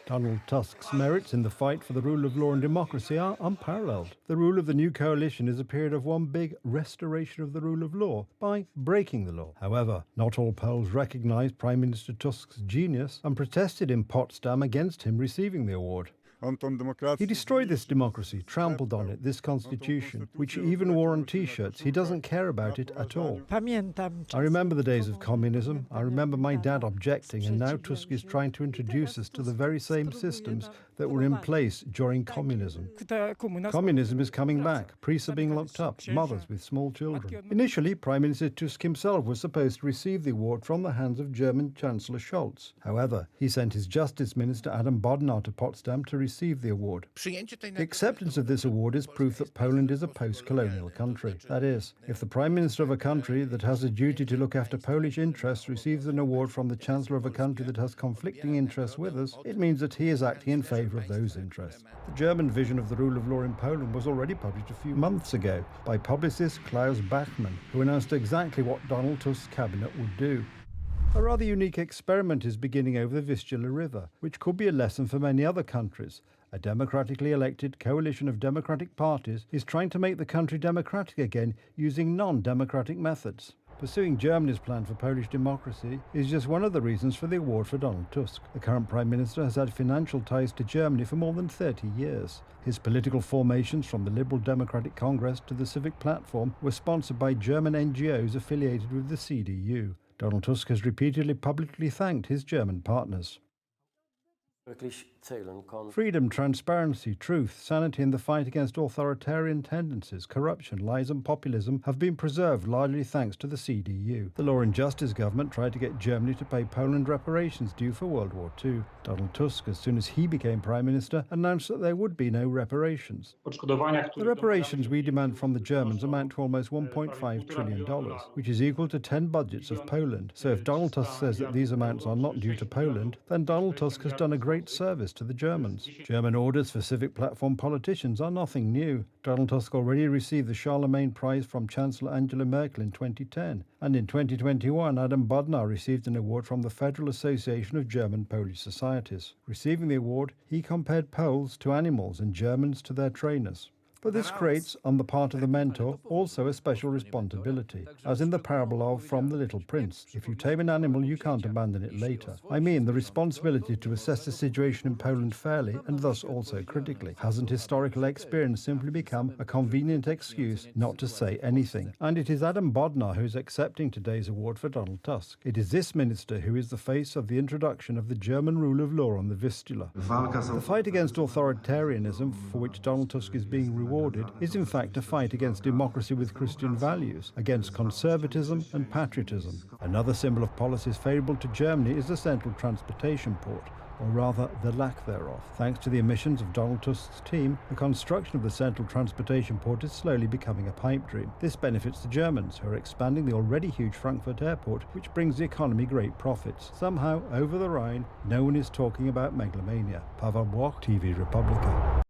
Donald Tusk's merits in the fight for the rule of law and democracy are unparalleled. The rule of the new coalition is a period of one big restoration of the rule of law by breaking the law. However, not all Poles recognised Prime Minister Tusk's genius and protested in Potsdam against him receiving the award. He destroyed this democracy, trampled on it, this constitution, which he even wore on T-shirts. He doesn't care about it at all. I remember the days of communism. I remember my dad objecting, and now Tusk is trying to introduce us to the very same systems that were in place during communism. Communism is coming back. Priests are being locked up, mothers with small children. Initially, Prime Minister Tusk himself was supposed to receive the award from the hands of German Chancellor Scholz. However, he sent his Justice Minister Adam Bodnar to Potsdam to receive the award. The acceptance of this award is proof that Poland is a post-colonial country. That is, if the Prime Minister of a country that has a duty to look after Polish interests receives an award from the Chancellor of a country that has conflicting interests with us, it means that he is acting in favour of those interests. The German vision of the rule of law in Poland was already published a few months ago by publicist Klaus Bachmann, who announced exactly what Donald Tusk's cabinet would do. A rather unique experiment is beginning over the Vistula River, which could be a lesson for many other countries. A democratically elected coalition of democratic parties is trying to make the country democratic again using non-democratic methods. Pursuing Germany's plan for Polish democracy is just one of the reasons for the award for Donald Tusk. The current Prime Minister has had financial ties to Germany for more than 30 years. His political formations, from the Liberal Democratic Congress to the Civic Platform, were sponsored by German NGOs affiliated with the CDU. Donald Tusk has repeatedly publicly thanked his German partners. Freedom, transparency, truth, sanity in the fight against authoritarian tendencies, corruption, lies and populism have been preserved largely thanks to the CDU. The Law and Justice government tried to get Germany to pay Poland reparations due for World War II. Donald Tusk, as soon as he became Prime Minister, announced that there would be no reparations. The reparations we demand from the Germans amount to almost $1.5 trillion, which is equal to 10 budgets of Poland. So if Donald Tusk says that these amounts are not due to Poland, then Donald Tusk has done a great service to the Germans. German orders for Civic Platform politicians are nothing new. Donald Tusk already received the Charlemagne Prize from Chancellor Angela Merkel in 2010, and in 2021 Adam Bodnar received an award from the Federal Association of German-Polish Societies. Receiving the award, he compared Poles to animals and Germans to their trainers. But this creates, on the part of the mentor, also a special responsibility, as in the parable of From the Little Prince. If you tame an animal, you can't abandon it later. I mean the responsibility to assess the situation in Poland fairly, and thus also critically. Hasn't historical experience simply become a convenient excuse not to say anything? And it is Adam Bodnar who is accepting today's award for Donald Tusk. It is this minister who is the face of the introduction of the German rule of law on the Vistula. The fight against authoritarianism, for which Donald Tusk is being rewarded, is in fact a fight against democracy with Christian values, against conservatism and patriotism. Another symbol of policies favourable to Germany is the central transportation port, or rather the lack thereof. Thanks to the emissions of Donald Tusk's team, the construction of the central transportation port is slowly becoming a pipe dream. This benefits the Germans, who are expanding the already huge Frankfurt airport, which brings the economy great profits. Somehow, over the Rhine, no one is talking about megalomania. Pavel Bloch, TV Republika.